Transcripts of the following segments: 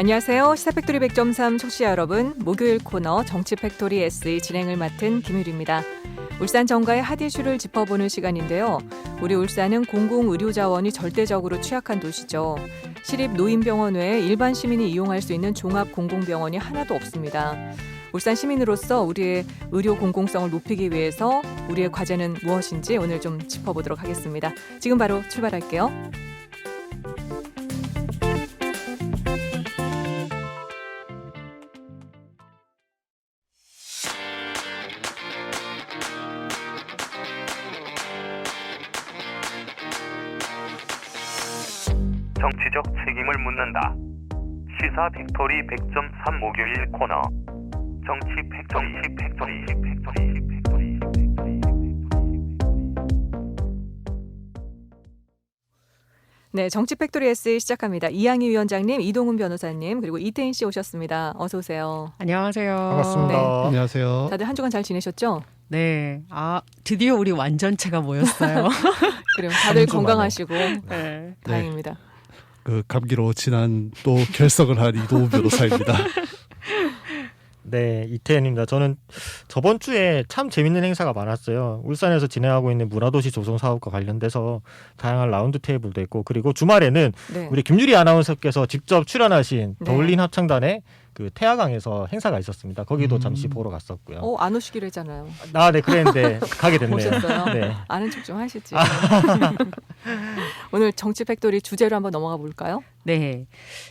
안녕하세요. 시사팩토리 100.3 청취자 여러분. 목요일 코너 정치팩토리 SE 진행을 맡은 김유리입니다. 울산 정가의 핫 이슈를 짚어보는 시간인데요. 우리 울산은 공공의료자원이 절대적으로 취약한 도시죠. 시립 노인병원 외에 일반 시민이 이용할 수 있는 종합공공병원이 하나도 없습니다. 울산 시민으로서 우리의 의료 공공성을 높이기 위해서 우리의 과제는 무엇인지 오늘 좀 짚어보도록 하겠습니다. 지금 바로 출발할게요. 정치적 책임을 묻는다. 시사 팩토리 100.3 목요일 코너 정치 팩토리. 네, 정치 팩토리 SE 시작합니다. 이양희 위원장님, 이동훈 변호사님, 그리고 이태인 씨 오셨습니다. 어서 오세요. 안녕하세요. 반갑습니다. 네. 안녕하세요. 다들 한 주간 잘 지내셨죠? 네. 드디어 우리 완전체가 모였어요. 그래요. 다들 건강하시고 네. 다행입니다. 감기로 지난 또 결석을 한 이동훈 변호사입니다. 네, 이태현입니다. 저는 저번 주에 참 재밌는 행사가 많았어요. 울산에서 진행하고 있는 문화도시 조성 사업과 관련돼서 다양한 라운드 테이블도 있고, 그리고 주말에는 네. 우리 김유리 아나운서께서 직접 출연하신 네. 더울린 합창단의 그 태화강에서 행사가 있었습니다. 거기도 잠시 보러 갔었고요. 안 오시기로 했잖아요. 네, 그랬는데 가게 됐네요. 오셨어요? 네. 아는 척 좀 하시지. 오늘 정치 팩토리 주제로 한번 넘어가 볼까요? 네.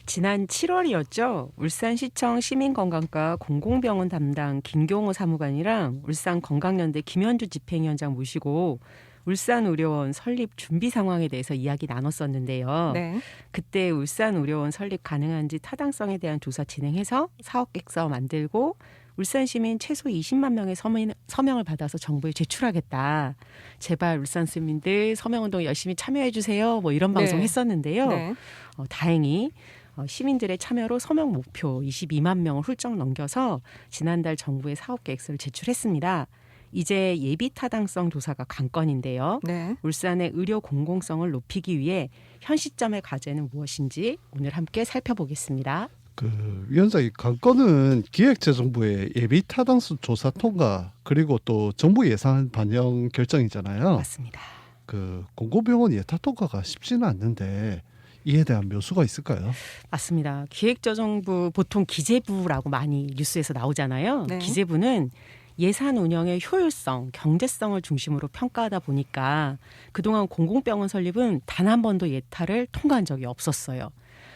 지난 7월이었죠. 울산시청 시민건강과 공공병원 담당 김경호 사무관이랑 울산건강연대 김현주 집행위원장 모시고 울산의료원 설립 준비 상황에 대해서 이야기 나눴었는데요. 네. 그때 울산의료원 설립 가능한지 타당성에 대한 조사 진행해서 사업 계획서 만들고 울산 시민 최소 20만 명의 서명을 받아서 정부에 제출하겠다. 제발 울산 시민들 서명운동 열심히 참여해 주세요. 뭐 이런 방송 네. 했었는데요. 네. 다행히 시민들의 참여로 서명 목표 22만 명을 훌쩍 넘겨서 지난달 정부에 사업 계획서를 제출했습니다. 이제 예비 타당성 조사가 관건인데요. 네. 울산의 의료 공공성을 높이기 위해 현 시점의 과제는 무엇인지 오늘 함께 살펴보겠습니다. 위원장이 관건은 기획재정부의 예비 타당성 조사 통과 그리고 또 정부 예산 반영 결정이잖아요. 맞습니다. 공공병원 예타 통과가 쉽지는 않는데 이에 대한 묘수가 있을까요? 맞습니다. 기획재정부 보통 기재부라고 많이 뉴스에서 나오잖아요. 네. 기재부는 예산 운영의 효율성, 경제성을 중심으로 평가하다 보니까 그동안 공공병원 설립은 단 한 번도 예타를 통과한 적이 없었어요.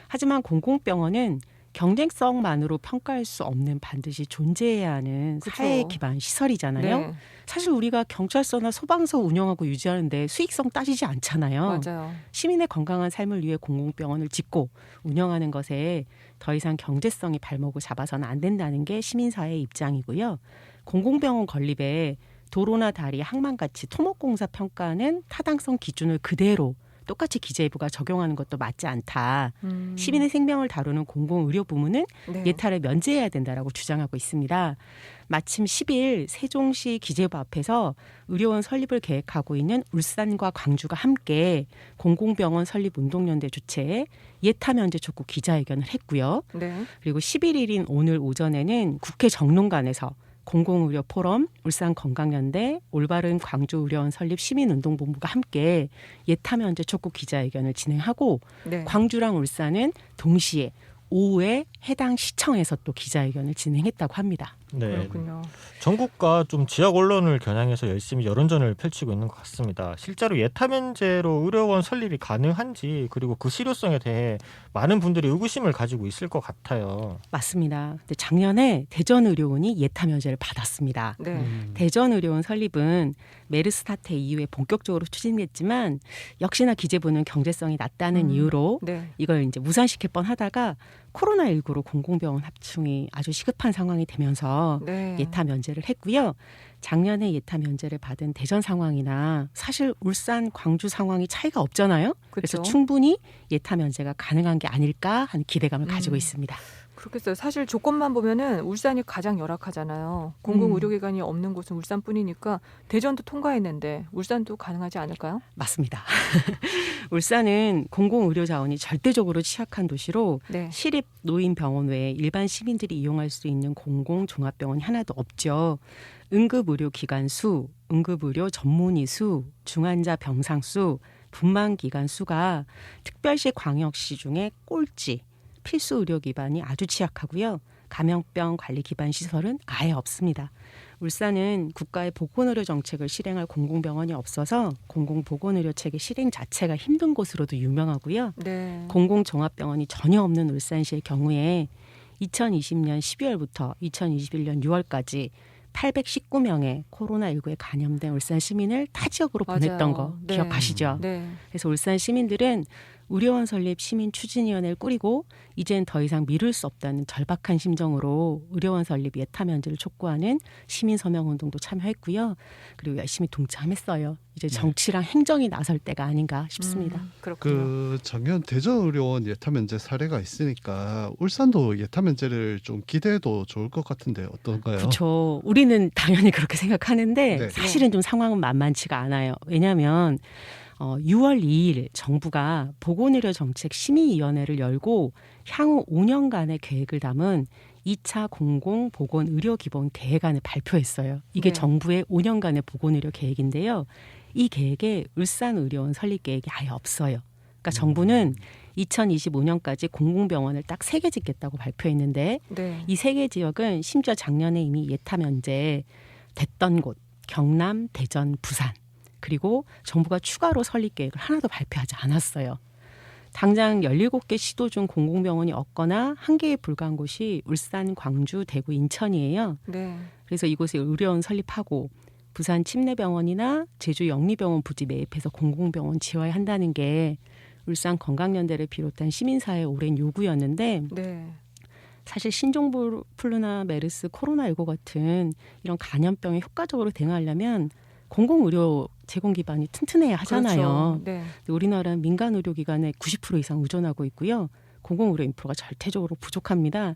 하지만 공공병원은 경쟁성만으로 평가할 수 없는 반드시 존재해야 하는 그쵸. 사회 기반 시설이잖아요. 네. 사실 우리가 경찰서나 소방서 운영하고 유지하는데 수익성 따지지 않잖아요. 맞아요. 시민의 건강한 삶을 위해 공공병원을 짓고 운영하는 것에 더 이상 경제성이 발목을 잡아서는 안 된다는 게 시민사회의 입장이고요. 공공병원 건립에 도로나 다리, 항만같이 토목공사 평가는 타당성 기준을 그대로 똑같이 기재부가 적용하는 것도 맞지 않다. 시민의 생명을 다루는 공공의료 부문은 네. 예타를 면제해야 된다라고 주장하고 있습니다. 마침 10일 세종시 기재부 앞에서 의료원 설립을 계획하고 있는 울산과 광주가 함께 공공병원 설립 운동연대 주최에 예타 면제 촉구 기자회견을 했고요. 네. 그리고 11일인 오늘 오전에는 국회 정론관에서 공공의료 포럼, 울산건강연대, 올바른 광주의료원 설립 시민운동본부가 함께 예타 면제 촉구 기자회견을 진행하고 네. 광주랑 울산은 동시에 오후에 해당 시청에서 또 기자회견을 진행했다고 합니다. 네. 그렇군요. 전국과 좀 지역 언론을 겨냥해서 열심히 여론전을 펼치고 있는 것 같습니다. 실제로 예타 면제로 의료원 설립이 가능한지 그리고 그 실효성에 대해 많은 분들이 의구심을 가지고 있을 것 같아요. 맞습니다. 근데 작년에 대전의료원이 예타 면제를 받았습니다. 네. 대전의료원 설립은 메르스 사태 이후에 본격적으로 추진했지만 역시나 기재부는 경제성이 낮다는 이유로 네. 이걸 이제 무산시킬 뻔하다가 코로나19로 공공병원 합충이 아주 시급한 상황이 되면서 네. 예타 면제를 했고요. 작년에 예타 면제를 받은 대전 상황이나 사실 울산, 광주 상황이 차이가 없잖아요. 그래서 그렇죠. 충분히 예타 면제가 가능한 게 아닐까 하는 기대감을 가지고 있습니다. 그렇겠어요. 사실 조건만 보면은 울산이 가장 열악하잖아요. 공공의료기관이 없는 곳은 울산뿐이니까 대전도 통과했는데 울산도 가능하지 않을까요? 맞습니다. 울산은 공공의료 자원이 절대적으로 취약한 도시로 네. 시립 노인병원 외에 일반 시민들이 이용할 수 있는 공공종합병원이 하나도 없죠. 응급의료기관 수, 응급의료 전문의 수, 중환자 병상 수, 분만기관 수가 특별시 광역시 중에 꼴찌. 필수 의료 기반이 아주 취약하고요. 감염병 관리 기반 시설은 아예 없습니다. 울산은 국가의 보건의료 정책을 실행할 공공병원이 없어서 공공보건의료 체계 실행 자체가 힘든 곳으로도 유명하고요. 네. 공공종합병원이 전혀 없는 울산시의 경우에 2020년 12월부터 2021년 6월까지 819명의 코로나19에 감염된 울산 시민을 타 지역으로 보냈던 맞아요. 거 네. 기억하시죠? 네. 그래서 울산 시민들은 의료원 설립 시민 추진위원회를 꾸리고 이젠 더 이상 미룰 수 없다는 절박한 심정으로 의료원 설립 예타 면제를 촉구하는 시민 서명 운동도 참여했고요. 그리고 열심히 동참했어요. 이제 정치랑 행정이 나설 때가 아닌가 싶습니다. 그렇군요. 그 작년 대전의료원 예타 면제 사례가 있으니까 울산도 예타 면제를 좀 기대해도 좋을 것 같은데 어떤가요? 그렇죠. 우리는 당연히 그렇게 생각하는데 네. 사실은 좀 상황은 만만치가 않아요. 왜냐하면 6월 2일 정부가 보건의료 정책 심의위원회를 열고 향후 5년간의 계획을 담은 2차 공공보건의료기본 계획안을 발표했어요. 이게 네. 정부의 5년간의 보건의료 계획인데요. 이 계획에 울산의료원 설립 계획이 아예 없어요. 그러니까 정부는 2025년까지 공공병원을 딱 3개 짓겠다고 발표했는데 네. 이 3개 지역은 심지어 작년에 이미 예타 면제 됐던 곳 경남, 대전, 부산 그리고 정부가 추가로 설립 계획을 하나도 발표하지 않았어요. 당장 17개 시도 중 공공병원이 없거나 1개에 불과한 곳이 울산, 광주, 대구, 인천이에요. 네. 그래서 이곳에 의료원 설립하고 부산 침례병원이나 제주 영리병원 부지 매입해서 공공병원 지어야 한다는 게 울산 건강연대를 비롯한 시민사회의 오랜 요구였는데 네. 사실 신종플루나 메르스, 코로나19 같은 이런 감염병에 효과적으로 대응하려면 공공의료 제공 기반이 튼튼해야 하잖아요. 그렇죠. 네. 근데 우리나라는 민간 의료기관에 90% 이상 의존하고 있고요. 공공의료 인프라가 절대적으로 부족합니다.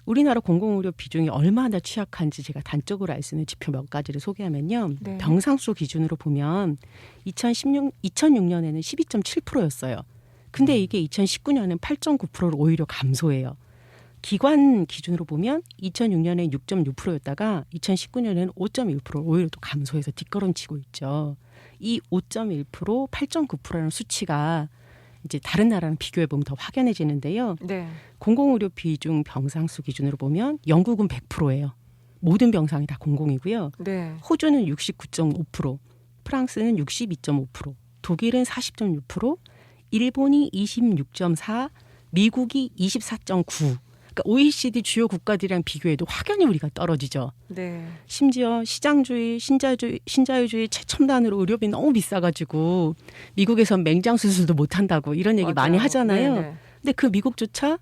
우리나라 공공의료 비중이 얼마나 취약한지 제가 단적으로 알 수 있는 지표 몇 가지를 소개하면요. 네. 병상수 기준으로 보면 2006년에는 12.7%였어요. 근데 이게 2019년엔 8.9%로 오히려 감소해요. 기관 기준으로 보면 2006년에 6.6%였다가 2019년에는 5.1% 오히려 또 감소해서 뒷걸음치고 있죠. 이 5.1%, 8.9%라는 수치가 이제 다른 나라랑 비교해 보면 더 확연해지는데요. 네. 공공의료 비중 병상수 기준으로 보면 영국은 100%예요. 모든 병상이 다 공공이고요. 네. 호주는 69.5%, 프랑스는 62.5%, 독일은 40.6%, 일본이 26.4%, 미국이 24.9%. 그러니까 OECD 주요 국가들이랑 비교해도 확연히 우리가 떨어지죠. 네. 심지어 시장주의, 신자유주의 최첨단으로 의료비 너무 비싸가지고 미국에선 맹장 수술도 못 한다고 이런 얘기 많이 맞아요. 하잖아요. 네네. 근데 그 미국조차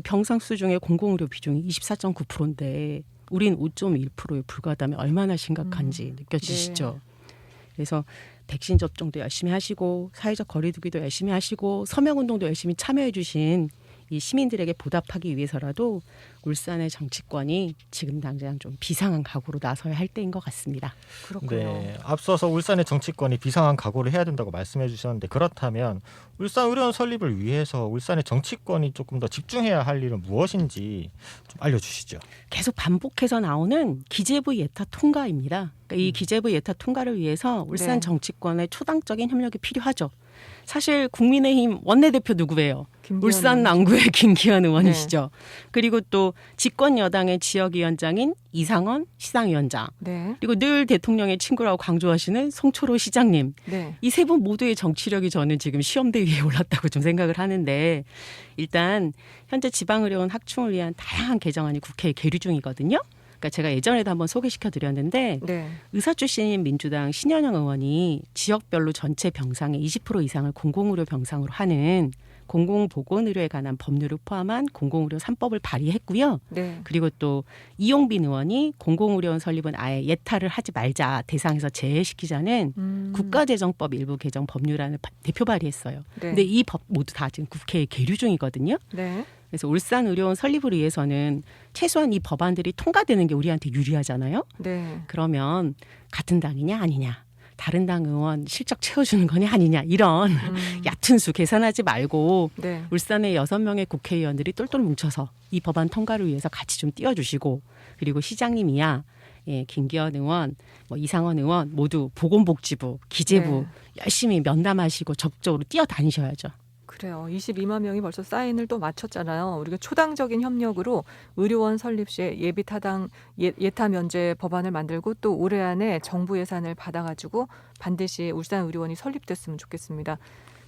병상수 중에 공공의료 비중이 24.9%인데 우린 5.1%에 불과하다면 얼마나 심각한지 느껴지시죠. 그래서 백신 접종도 열심히 하시고 사회적 거리두기도 열심히 하시고 서명운동도 열심히 참여해 주신 이 시민들에게 보답하기 위해서라도 울산의 정치권이 지금 당장 좀 비상한 각오로 나서야 할 때인 것 같습니다. 그렇군요. 네, 앞서서 울산의 정치권이 비상한 각오를 해야 된다고 말씀해 주셨는데 그렇다면 울산 의료원 설립을 위해서 울산의 정치권이 조금 더 집중해야 할 일은 무엇인지 좀 알려주시죠. 계속 반복해서 나오는 기재부 예타 통과입니다. 그러니까 이 기재부 예타 통과를 위해서 울산 네. 정치권의 초당적인 협력이 필요하죠. 사실 국민의힘 원내대표 누구예요? 울산 남구의 김기현 의원이시죠. 그리고 또 집권 여당의 지역위원장인 이상원 시상위원장. 네. 그리고 늘 대통령의 친구라고 강조하시는 송초로 시장님. 네. 이 세 분 모두의 정치력이 저는 지금 시험대 위에 올랐다고 좀 생각을 하는데 일단 현재 지방의료원 확충을 위한 다양한 개정안이 국회에 계류 중이거든요. 그러니까 제가 예전에도 한번 소개시켜드렸는데 네. 의사 출신인 민주당 신현영 의원이 지역별로 전체 병상의 20% 이상을 공공의료 병상으로 하는 공공보건의료에 관한 법률을 포함한 공공의료 3법을 발의했고요. 네. 그리고 또 이용빈 의원이 공공의료원 설립은 아예 예타를 하지 말자 대상에서 제외시키자는 국가재정법 일부 개정 법률안을 대표 발의했어요. 네. 근데 이 법 모두 다 지금 국회에 계류 중이거든요. 네. 그래서 울산의료원 설립을 위해서는 최소한 이 법안들이 통과되는 게 우리한테 유리하잖아요. 네. 그러면 같은 당이냐 아니냐, 다른 당 의원 실적 채워주는 거냐 아니냐, 이런 얕은 수 계산하지 말고 네. 울산의 6명의 국회의원들이 똘똘 뭉쳐서 이 법안 통과를 위해서 같이 좀 띄워주시고, 그리고 시장님이야, 김기현 의원, 이상원 의원 모두 보건복지부, 기재부 열심히 면담하시고 적극적으로 뛰어다니셔야죠. 그래요. 22만 명이 벌써 사인을 또 마쳤잖아요. 우리가 초당적인 협력으로 의료원 설립 시에 예비 타당 예타 면제 법안을 만들고 또 올해 안에 정부 예산을 받아가지고 반드시 울산 의료원이 설립됐으면 좋겠습니다.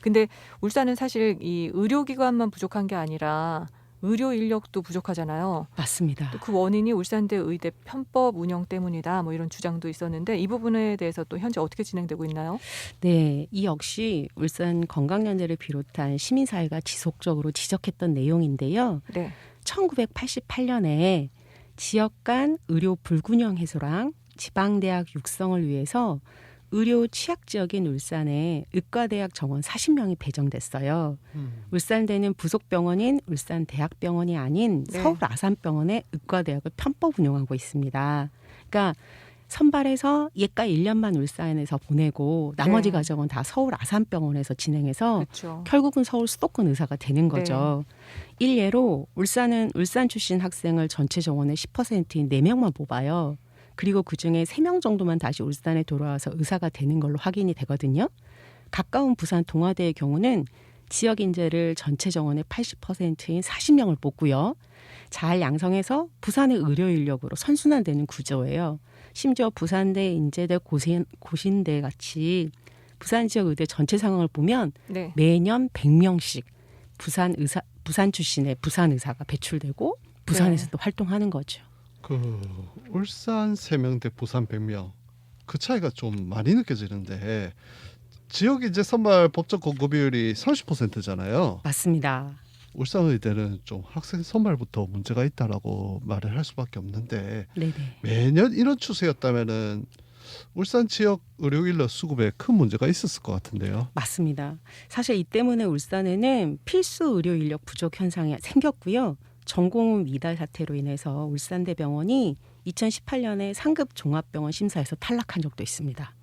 근데 울산은 사실 이 의료기관만 부족한 게 아니라 의료 인력도 부족하잖아요. 맞습니다. 또 그 원인이 울산대 의대 편법 운영 때문이다. 뭐 이런 주장도 있었는데 이 부분에 대해서 또 현재 어떻게 진행되고 있나요? 네, 이 역시 울산 건강연대를 비롯한 시민사회가 지속적으로 지적했던 내용인데요. 네. 1988년에 지역 간 의료 불균형 해소랑 지방대학 육성을 위해서 의료 취약지역인 울산에 의과대학 정원 40명이 배정됐어요. 울산대는 부속병원인 울산대학병원이 아닌 네. 서울 아산병원의 의과대학을 편법 운영하고 있습니다. 그러니까 선발해서 예과 1년만 울산에서 보내고 나머지 네. 과정은 다 서울 아산병원에서 진행해서 그렇죠. 결국은 서울 수도권 의사가 되는 거죠. 일례로 울산은 울산 출신 학생을 전체 정원의 10%인 4명만 뽑아요. 그리고 그중에 3명 정도만 다시 울산에 돌아와서 의사가 되는 걸로 확인이 되거든요. 가까운 부산 동아대의 경우는 지역 인재를 전체 정원의 80%인 40명을 뽑고요. 잘 양성해서 부산의 의료 인력으로 선순환되는 구조예요. 심지어 부산대, 인제대, 고신대 같이 부산 지역 의대 전체 상황을 보면 네. 매년 100명씩 부산 출신의 부산 의사가 배출되고 부산에서도 활동하는 거죠. 그 울산 3명 대 부산 100명 그 차이가 좀 많이 느껴지는데 지역 인재 선발 법적 공급 비율이 30%잖아요. 맞습니다. 울산의대는 좀 학생 선발부터 문제가 있다라고 말을 할 수밖에 없는데 네네. 매년 이런 추세였다면은 울산 지역 의료 인력 수급에 큰 문제가 있었을 것 같은데요. 맞습니다. 사실 이 때문에 울산에는 필수 의료 인력 부족 현상이 생겼고요. 전공은 미달 사태로 인해서 울산대병원이 2018년에 상급 종합병원 심사에서 탈락한 적도 있습니다.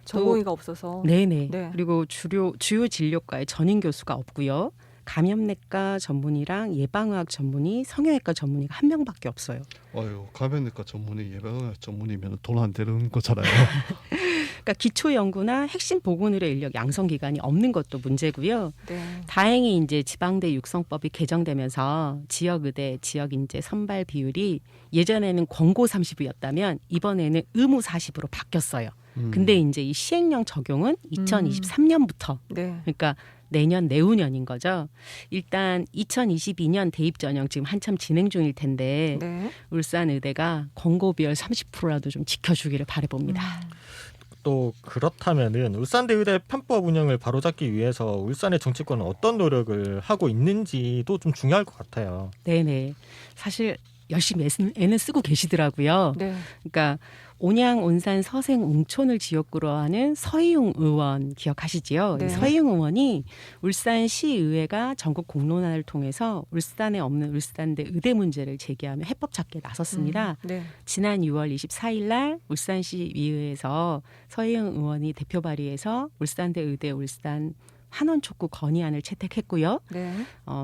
전공의가 없어서. 네네. 네. 그리고 주요 진료과에 전임 교수가 없고요. 감염내과 전문의랑 예방의학 전문의, 성형외과 전문의가 1명밖에 없어요. 감염내과 전문의, 예방의학 전문이면 돈 안 되는 거잖아요. 그러니까 기초 연구나 핵심 보건의료 인력 양성 기관이 없는 것도 문제고요. 네. 다행히 이제 지방대 육성법이 개정되면서 지역 의대, 지역 인재 선발 비율이 예전에는 권고 30이었다면 이번에는 의무 40으로 바뀌었어요. 근데 이제 이 시행령 적용은 2023년부터 네. 그러니까 내년 내후년인 거죠. 일단 2022년 대입 전형 지금 한참 진행 중일 텐데 네. 울산 의대가 권고 비율 30%라도 좀 지켜주기를 바라봅니다. 또 그렇다면은 울산대 의대 편법 운영을 바로잡기 위해서 울산의 정치권은 어떤 노력을 하고 있는지도 좀 중요할 것 같아요. 네네. 사실 열심히 애는 쓰고 계시더라고요. 네. 그러니까 온양, 온산, 서생, 웅촌을 지역구로 하는 서희웅 의원 기억하시지요? 네. 서희웅 의원이 울산시의회가 전국 공론화를 통해서 울산에 없는 울산대 의대 문제를 제기하며 해법 찾기에 나섰습니다. 네. 지난 6월 24일 날 울산시의회에서 서희웅 의원이 대표 발의해서 울산대 의대 울산 한원 촉구 건의안을 채택했고요. 네.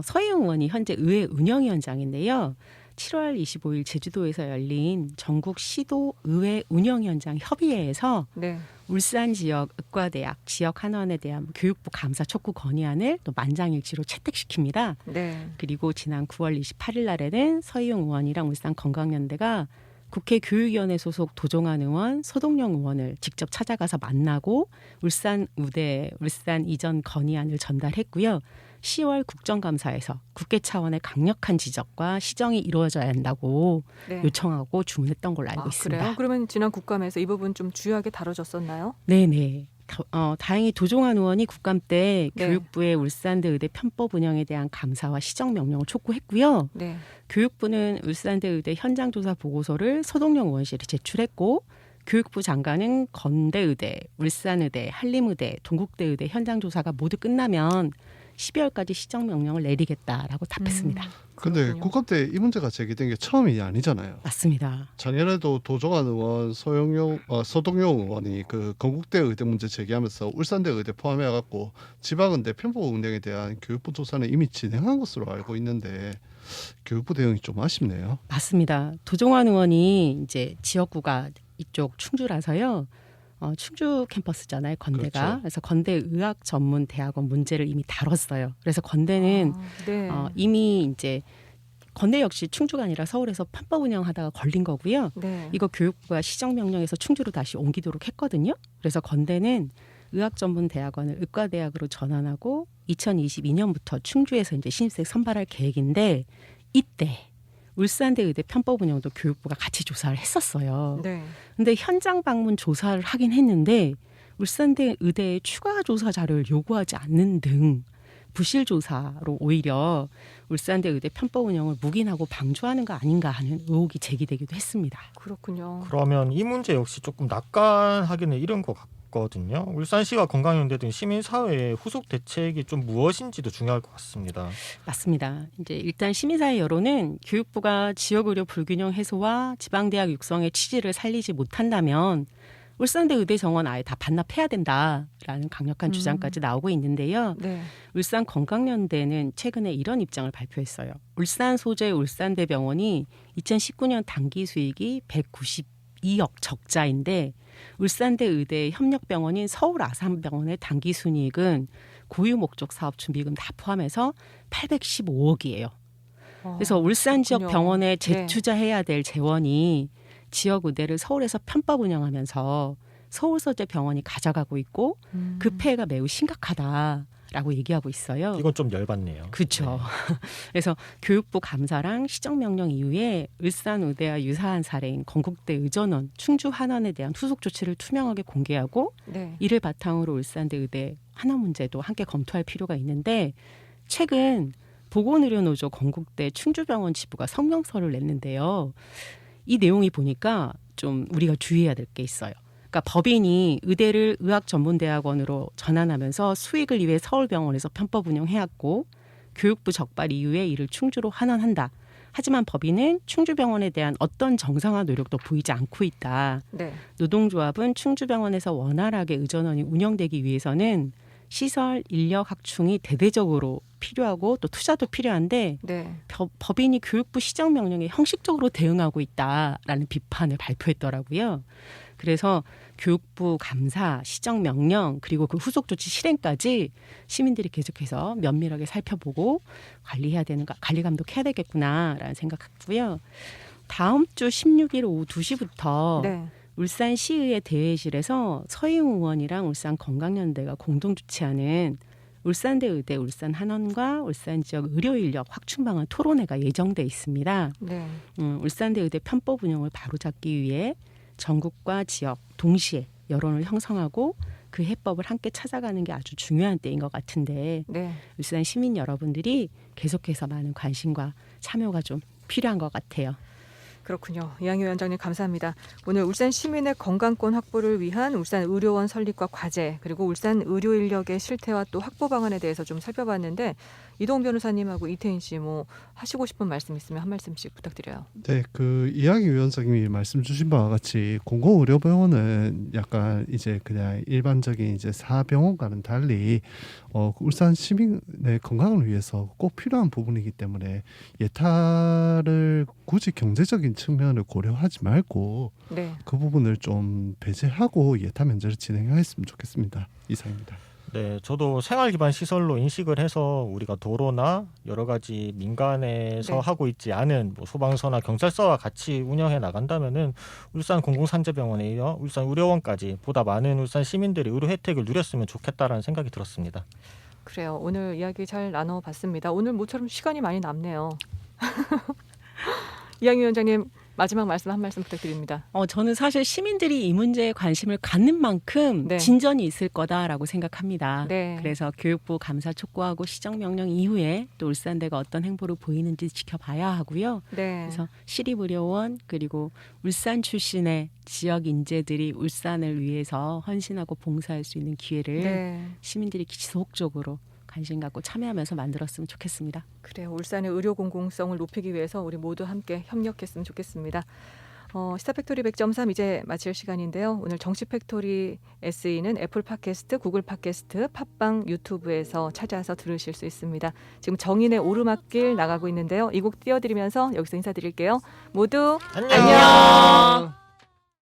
서희웅 의원이 현재 의회 운영위원장인데요. 7월 25일 제주도에서 열린 전국 시도 의회 운영위원장 협의회에서 네. 울산 지역 의과대학 지역 한원에 대한 교육부 감사 촉구 건의안을 또 만장일치로 채택시킵니다. 네. 그리고 지난 9월 28일 날에는 서희용 의원이랑 울산 건강연대가 국회 교육위원회 소속 도종환 의원, 서동영 의원을 직접 찾아가서 만나고 울산 우대, 울산 이전 건의안을 전달했고요. 10월 국정감사에서 국회 차원의 강력한 지적과 시정이 이루어져야 한다고 네. 요청하고 주문했던 걸로 알고 있습니다. 그래요? 그러면 지난 국감에서 이 부분 좀 주요하게 다뤄졌었나요? 네네. 다행히 도종환 의원이 국감 때 네. 교육부의 울산대 의대 편법 운영에 대한 감사와 시정 명령을 촉구했고요. 네. 교육부는 울산대 의대 현장조사 보고서를 서동영 의원실에 제출했고 교육부 장관은 건대의대, 울산의대, 한림의대, 동국대의대 현장조사가 모두 끝나면 12월까지 시정명령을 내리겠다라고 답했습니다. 근데 그렇군요. 국감 때 이 문제가 제기된 게 처음이 아니잖아요. 맞습니다. 작년에도 도종환 의원, 서동용 의원이 그 건국대 의대 문제 제기하면서 울산대 의대 포함해갖고 지방의대 편법 운영에 대한 교육부 조사는 이미 진행한 것으로 알고 있는데 교육부 대응이 좀 아쉽네요. 맞습니다. 도종환 의원이 이제 지역구가 이쪽 충주라서요. 충주 캠퍼스잖아요, 건대가. 그렇죠. 그래서 건대 의학전문대학원 문제를 이미 다뤘어요. 그래서 건대는 네. 이미 이제 건대 역시 충주가 아니라 서울에서 편법 운영하다가 걸린 거고요. 네. 이거 교육부가 시정명령에서 충주로 다시 옮기도록 했거든요. 그래서 건대는 의학전문대학원을 의과대학으로 전환하고 2022년부터 충주에서 이제 신입생 선발할 계획인데 이때 울산대 의대 편법 운영도 교육부가 같이 조사를 했었어요. 네. 근데 현장 방문 조사를 하긴 했는데 울산대 의대의 추가 조사 자료를 요구하지 않는 등 부실 조사로 오히려 울산대 의대 편법 운영을 묵인하고 방조하는 거 아닌가 하는 의혹이 제기되기도 했습니다. 그렇군요. 그러면 이 문제 역시 조금 낙관하기는 이른 것 같거든요. 울산시와 건강연대 등 시민사회의 후속 대책이 좀 무엇인지도 중요할 것 같습니다. 맞습니다. 이제 일단 시민사회 여론은 교육부가 지역의료 불균형 해소와 지방대학 육성의 취지를 살리지 못한다면 울산대 의대 정원 아예 다 반납해야 된다라는 강력한 주장까지 나오고 있는데요. 네. 울산 건강연대는 최근에 이런 입장을 발표했어요. 울산 소재 울산대병원이 2019년 당기 수익이 192억 적자인데 울산대 의대 협력병원인 서울 아산병원의 당기 순이익은 고유 목적 사업 준비금 다 포함해서 815억이에요. 그래서 울산 지역 그렇군요. 병원에 네. 재투자해야 될 재원이 지역 의대를 서울에서 편법 운영하면서 서울서재병원이 가져가고 있고 그 폐해가 매우 심각하다라고 얘기하고 있어요. 이건 좀 열받네요. 그렇죠. 그래서 교육부 감사랑 시정명령 이후에 울산의대와 유사한 사례인 건국대 의전원, 충주 한원에 대한 후속 조치를 투명하게 공개하고 네. 이를 바탕으로 울산대 의대 한원 문제도 함께 검토할 필요가 있는데 최근 보건의료노조 건국대 충주병원 지부가 성명서를 냈는데요. 이 내용이 보니까 좀 우리가 주의해야 될 게 있어요. 그러니까 법인이 의대를 의학전문대학원으로 전환하면서 수익을 위해 서울병원에서 편법 운영해왔고 교육부 적발 이후에 이를 충주로 환원한다. 하지만 법인은 충주병원에 대한 어떤 정상화 노력도 보이지 않고 있다. 네. 노동조합은 충주병원에서 원활하게 의전원이 운영되기 위해서는 시설, 인력 확충이 대대적으로 필요하고 또 투자도 필요한데 네. 법인이 교육부 시정명령에 형식적으로 대응하고 있다라는 비판을 발표했더라고요. 그래서 교육부 감사, 시정명령 그리고 그 후속 조치 실행까지 시민들이 계속해서 면밀하게 살펴보고 관리해야 되는 관리 감독해야 되겠구나라는 생각했고요. 다음 주 16일 오후 2시부터 네. 울산시의회 대회실에서 서희웅 의원이랑 울산건강연대가 공동 주최하는 울산대 의대 울산한원과 울산 지역 의료 인력 확충 방안 토론회가 예정돼 있습니다. 네. 울산대 의대 편법 운영을 바로잡기 위해 전국과 지역 동시에 여론을 형성하고 그 해법을 함께 찾아가는 게 아주 중요한 때인 것 같은데 네. 울산 시민 여러분들이 계속해서 많은 관심과 참여가 좀 필요한 것 같아요. 그렇군요. 이양희 위원장님 감사합니다. 오늘 울산 시민의 건강권 확보를 위한 울산 의료원 설립과 과제 그리고 울산 의료 인력의 실태와 또 확보 방안에 대해서 좀 살펴봤는데 이동 변호사님하고 이태인 씨 뭐 하시고 싶은 말씀 있으면 한 말씀씩 부탁드려요. 네, 그 이양희 위원장님이 말씀 주신 바와 같이 공공의료병원은 약간 이제 그냥 일반적인 이제 사병원과는 달리 울산 시민의 건강을 위해서 꼭 필요한 부분이기 때문에 예타를 굳이 경제적인 측면을 고려하지 말고 네. 그 부분을 좀 배제하고 예타 면제를 진행했으면 좋겠습니다. 이상입니다. 네, 저도 생활 기반 시설로 인식을 해서 우리가 도로나 여러 가지 민간에서 네. 하고 있지 않은 뭐 소방서나 경찰서와 같이 운영해 나간다면은 울산 공공산재병원에 이어 울산 의료원까지 보다 많은 울산 시민들이 의료 혜택을 누렸으면 좋겠다라는 생각이 들었습니다. 그래요. 오늘 이야기 잘 나눠봤습니다. 오늘 모처럼 시간이 많이 남네요. 이양희 위원장님 마지막 말씀 한 말씀 부탁드립니다. 저는 사실 시민들이 이 문제에 관심을 갖는 만큼 네. 진전이 있을 거다라고 생각합니다. 네. 그래서 교육부 감사 촉구하고 시정명령 이후에 또 울산대가 어떤 행보를 보이는지 지켜봐야 하고요. 네. 그래서 시립의료원 그리고 울산 출신의 지역 인재들이 울산을 위해서 헌신하고 봉사할 수 있는 기회를 네. 시민들이 지속적으로 관심 갖고 참여하면서 만들었으면 좋겠습니다. 그래요. 울산의 의료 공공성을 높이기 위해서 우리 모두 함께 협력했으면 좋겠습니다. 시사팩토리 100.3 이제 마칠 시간인데요. 오늘 정치팩토리 SE는 애플 팟캐스트, 구글 팟캐스트, 팟빵, 유튜브에서 찾아서 들으실 수 있습니다. 지금 정인의 오르막길 나가고 있는데요. 이 곡 띄워드리면서 여기서 인사드릴게요. 모두 안녕.